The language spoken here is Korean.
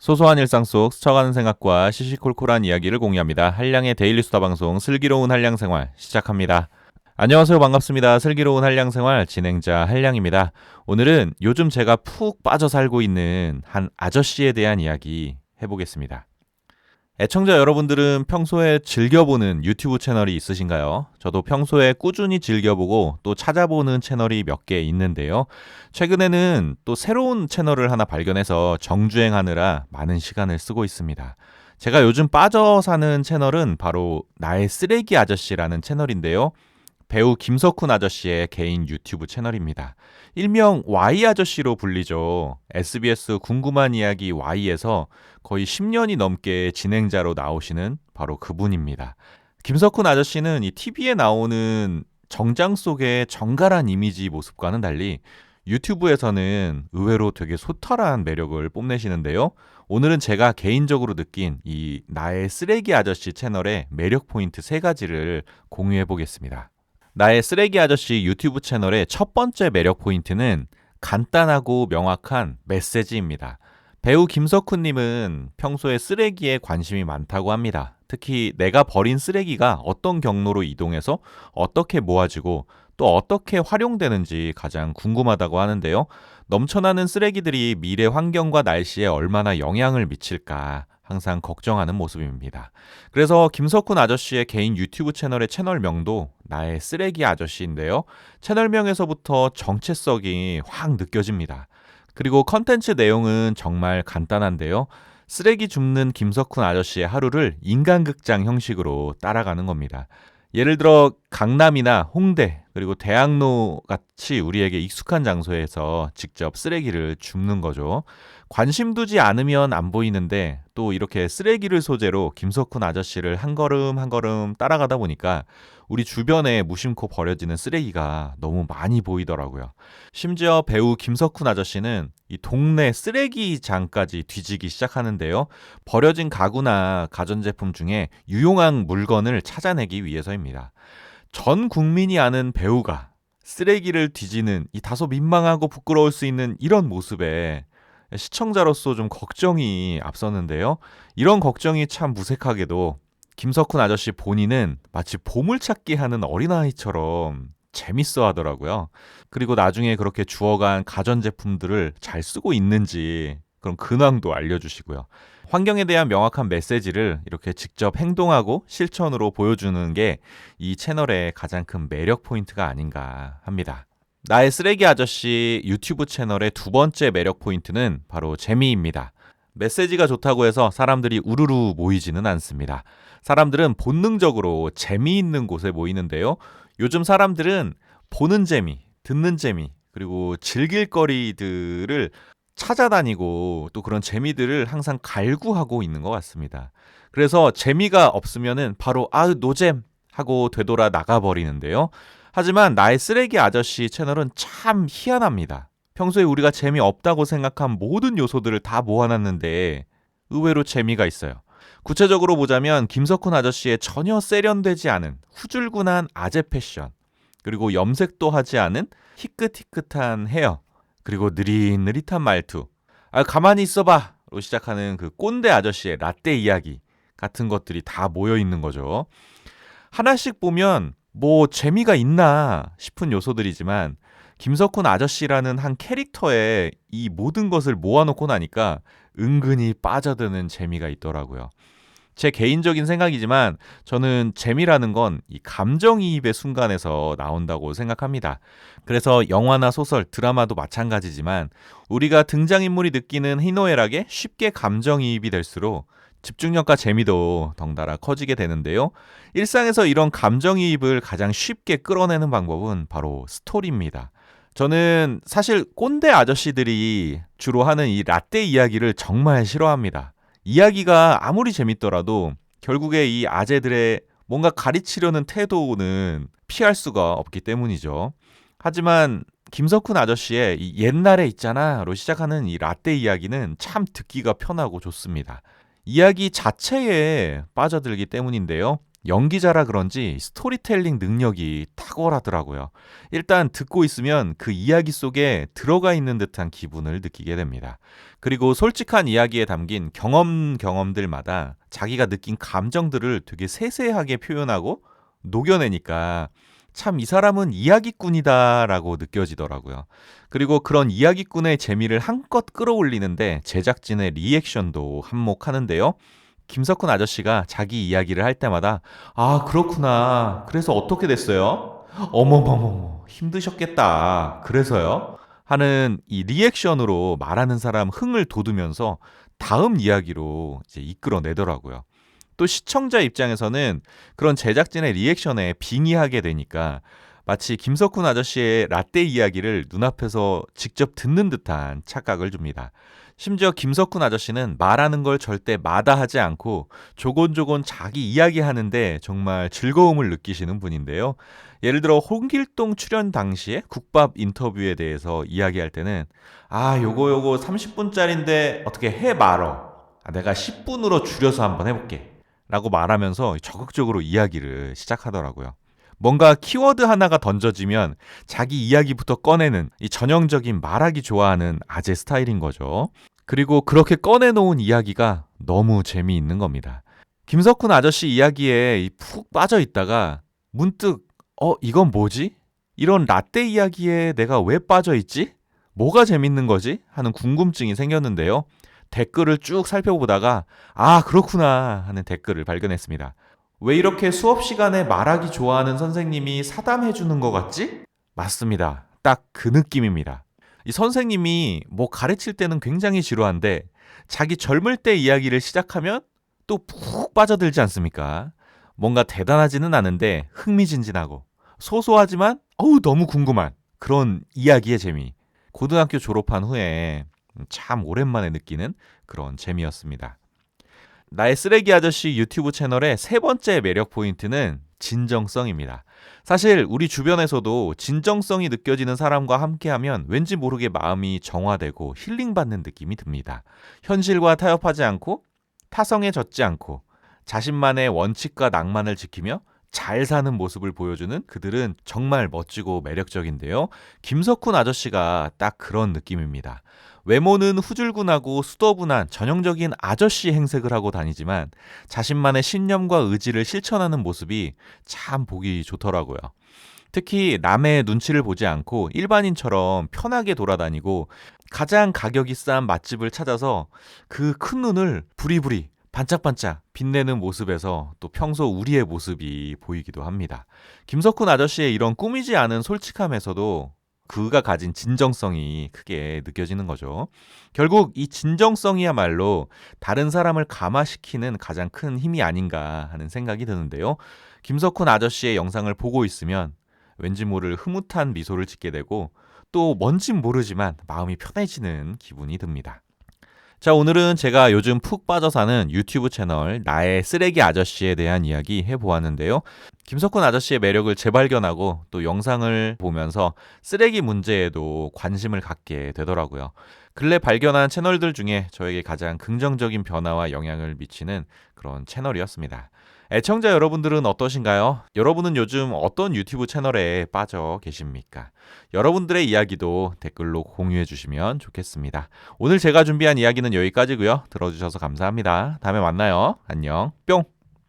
소소한 일상 속 스쳐가는 생각과 시시콜콜한 이야기를 공유합니다. 한량의 데일리 수다 방송 슬기로운 한량 생활 시작합니다. 안녕하세요. 반갑습니다. 슬기로운 한량 생활 진행자 한량입니다. 오늘은 요즘 제가 푹 빠져 살고 있는 한 아저씨에 대한 이야기 해보겠습니다. 애청자 여러분들은 평소에 즐겨보는 유튜브 채널이 있으신가요? 저도 평소에 꾸준히 즐겨보고 또 찾아보는 채널이 몇 개 있는데요. 최근에는 또 새로운 채널을 하나 발견해서 정주행하느라 많은 시간을 쓰고 있습니다. 제가 요즘 빠져 사는 채널은 바로 나의 쓰레기 아저씨라는 채널인데요. 배우 김석훈 아저씨의 개인 유튜브 채널입니다. 일명 Y 아저씨로 불리죠. SBS 궁금한 이야기 Y에서 거의 10년이 넘게 진행자로 나오시는 바로 그분입니다. 김석훈 아저씨는 이 TV에 나오는 정장 속의 정갈한 이미지 모습과는 달리 유튜브에서는 의외로 되게 소탈한 매력을 뽐내시는데요. 오늘은 제가 개인적으로 느낀 이 나의 쓰레기 아저씨 채널의 매력 포인트 3가지를 공유해 보겠습니다. 나의 쓰레기 아저씨 유튜브 채널의 첫 번째 매력 포인트는 간단하고 명확한 메시지입니다. 배우 김석훈님은 평소에 쓰레기에 관심이 많다고 합니다. 특히 내가 버린 쓰레기가 어떤 경로로 이동해서 어떻게 모아지고 또 어떻게 활용되는지 가장 궁금하다고 하는데요. 넘쳐나는 쓰레기들이 미래 환경과 날씨에 얼마나 영향을 미칠까 항상 걱정하는 모습입니다. 그래서 김석훈 아저씨의 개인 유튜브 채널의 채널명도 나의 쓰레기 아저씨인데요. 채널명에서부터 정체성이 확 느껴집니다. 그리고 컨텐츠 내용은 정말 간단한데요. 쓰레기 줍는 김석훈 아저씨의 하루를 인간극장 형식으로 따라가는 겁니다. 예를 들어 강남이나 홍대 그리고 대학로 같이 우리에게 익숙한 장소에서 직접 쓰레기를 줍는 거죠. 관심 두지 않으면 안 보이는데 또 이렇게 쓰레기를 소재로 김석훈 아저씨를 한 걸음 한 걸음 따라가다 보니까 우리 주변에 무심코 버려지는 쓰레기가 너무 많이 보이더라고요. 심지어 배우 김석훈 아저씨는 이 동네 쓰레기장까지 뒤지기 시작하는데요. 버려진 가구나 가전제품 중에 유용한 물건을 찾아내기 위해서입니다. 전 국민이 아는 배우가 쓰레기를 뒤지는 이 다소 민망하고 부끄러울 수 있는 이런 모습에 시청자로서 좀 걱정이 앞섰는데요. 이런 걱정이 참 무색하게도 김석훈 아저씨 본인은 마치 보물찾기 하는 어린아이처럼 재밌어 하더라고요. 그리고 나중에 그렇게 주워간 가전제품들을 잘 쓰고 있는지 그런 근황도 알려주시고요. 환경에 대한 명확한 메시지를 이렇게 직접 행동하고 실천으로 보여주는 게 이 채널의 가장 큰 매력 포인트가 아닌가 합니다. 나의 쓰레기 아저씨 유튜브 채널의 두 번째 매력 포인트는 바로 재미입니다. 메시지가 좋다고 해서 사람들이 우르르 모이지는 않습니다. 사람들은 본능적으로 재미있는 곳에 모이는데요. 요즘 사람들은 보는 재미, 듣는 재미, 그리고 즐길 거리들을 찾아다니고 또 그런 재미들을 항상 갈구하고 있는 것 같습니다. 그래서 재미가 없으면은 바로 노잼 하고 되돌아 나가버리는데요. 하지만 나의 쓰레기 아저씨 채널은 참 희한합니다. 평소에 우리가 재미없다고 생각한 모든 요소들을 다 모아놨는데 의외로 재미가 있어요. 구체적으로 보자면 김석훈 아저씨의 전혀 세련되지 않은 후줄근한 아재 패션, 그리고 염색도 하지 않은 희끗희끗한 헤어, 그리고 느릿느릿한 말투, 가만히 있어봐로 시작하는 그 꼰대 아저씨의 라떼 이야기 같은 것들이 다 모여 있는 거죠. 하나씩 보면 뭐 재미가 있나 싶은 요소들이지만 김석훈 아저씨라는 한 캐릭터에 이 모든 것을 모아놓고 나니까 은근히 빠져드는 재미가 있더라고요. 제 개인적인 생각이지만 저는 재미라는 건 이 감정이입의 순간에서 나온다고 생각합니다. 그래서 영화나 소설, 드라마도 마찬가지지만 우리가 등장인물이 느끼는 희노애락에 쉽게 감정이입이 될수록 집중력과 재미도 덩달아 커지게 되는데요. 일상에서 이런 감정이입을 가장 쉽게 끌어내는 방법은 바로 스토리입니다. 저는 사실 꼰대 아저씨들이 주로 하는 이 라떼 이야기를 정말 싫어합니다. 이야기가 아무리 재밌더라도 결국에 이 아재들의 뭔가 가르치려는 태도는 피할 수가 없기 때문이죠. 하지만 김석훈 아저씨의 이 옛날에 있잖아로 시작하는 이 라떼 이야기는 참 듣기가 편하고 좋습니다. 이야기 자체에 빠져들기 때문인데요. 연기자라 그런지 스토리텔링 능력이 탁월하더라고요. 일단 듣고 있으면 그 이야기 속에 들어가 있는 듯한 기분을 느끼게 됩니다. 그리고 솔직한 이야기에 담긴 경험들마다 자기가 느낀 감정들을 되게 세세하게 표현하고 녹여내니까 참 이 사람은 이야기꾼이다라고 느껴지더라고요. 그리고 그런 이야기꾼의 재미를 한껏 끌어올리는데 제작진의 리액션도 한몫하는데요. 김석훈 아저씨가 자기 이야기를 할 때마다 아, 그렇구나. 그래서 어떻게 됐어요? 어머머머머, 힘드셨겠다. 그래서요? 하는 이 리액션으로 말하는 사람 흥을 돋우면서 다음 이야기로 이제 이끌어내더라고요. 또 시청자 입장에서는 그런 제작진의 리액션에 빙의하게 되니까 마치 김석훈 아저씨의 라떼 이야기를 눈앞에서 직접 듣는 듯한 착각을 줍니다. 심지어 김석훈 아저씨는 말하는 걸 절대 마다하지 않고 조곤조곤 자기 이야기하는데 정말 즐거움을 느끼시는 분인데요. 예를 들어 홍길동 출연 당시에 국밥 인터뷰에 대해서 이야기할 때는 아, 요거 30분짜리인데 어떻게 해 말어. 아, 내가 10분으로 줄여서 한번 해볼게. 라고 말하면서 적극적으로 이야기를 시작하더라고요. 뭔가 키워드 하나가 던져지면 자기 이야기부터 꺼내는 이 전형적인 말하기 좋아하는 아재 스타일인 거죠. 그리고 그렇게 꺼내놓은 이야기가 너무 재미있는 겁니다. 김석훈 아저씨 이야기에 푹 빠져 있다가 문득 이건 뭐지? 이런 라떼 이야기에 내가 왜 빠져 있지? 뭐가 재밌는 거지? 하는 궁금증이 생겼는데요. 댓글을 쭉 살펴보다가 아, 그렇구나 하는 댓글을 발견했습니다. 왜 이렇게 수업 시간에 말하기 좋아하는 선생님이 사담해 주는 것 같지? 맞습니다. 딱 그 느낌입니다. 이 선생님이 뭐 가르칠 때는 굉장히 지루한데 자기 젊을 때 이야기를 시작하면 또 푹 빠져들지 않습니까? 뭔가 대단하지는 않은데 흥미진진하고 소소하지만 너무 궁금한 그런 이야기의 재미. 고등학교 졸업한 후에 참 오랜만에 느끼는 그런 재미였습니다. 나의 쓰레기 아저씨 유튜브 채널의 세 번째 매력 포인트는 진정성입니다. 사실 우리 주변에서도 진정성이 느껴지는 사람과 함께하면 왠지 모르게 마음이 정화되고 힐링받는 느낌이 듭니다. 현실과 타협하지 않고 타성에 젖지 않고 자신만의 원칙과 낭만을 지키며 잘 사는 모습을 보여주는 그들은 정말 멋지고 매력적인데요. 김석훈 아저씨가 딱 그런 느낌입니다. 외모는 후줄근하고 수더분한 전형적인 아저씨 행색을 하고 다니지만 자신만의 신념과 의지를 실천하는 모습이 참 보기 좋더라고요. 특히 남의 눈치를 보지 않고 일반인처럼 편하게 돌아다니고 가장 가격이 싼 맛집을 찾아서 그 큰 눈을 부리부리 반짝반짝 빛내는 모습에서 또 평소 우리의 모습이 보이기도 합니다. 김석훈 아저씨의 이런 꾸미지 않은 솔직함에서도 그가 가진 진정성이 크게 느껴지는 거죠. 결국 이 진정성이야말로 다른 사람을 감화시키는 가장 큰 힘이 아닌가 하는 생각이 드는데요. 김석훈 아저씨의 영상을 보고 있으면 왠지 모를 흐뭇한 미소를 짓게 되고 또 뭔진 모르지만 마음이 편해지는 기분이 듭니다. 자, 오늘은 제가 요즘 푹 빠져 사는 유튜브 채널 나의 쓰레기 아저씨에 대한 이야기 해보았는데요. 김석훈 아저씨의 매력을 재발견하고 또 영상을 보면서 쓰레기 문제에도 관심을 갖게 되더라고요. 근래 발견한 채널들 중에 저에게 가장 긍정적인 변화와 영향을 미치는 그런 채널이었습니다. 애청자 여러분들은 어떠신가요? 여러분은 요즘 어떤 유튜브 채널에 빠져 계십니까? 여러분들의 이야기도 댓글로 공유해 주시면 좋겠습니다. 오늘 제가 준비한 이야기는 여기까지고요. 들어주셔서 감사합니다. 다음에 만나요. 안녕. 뿅.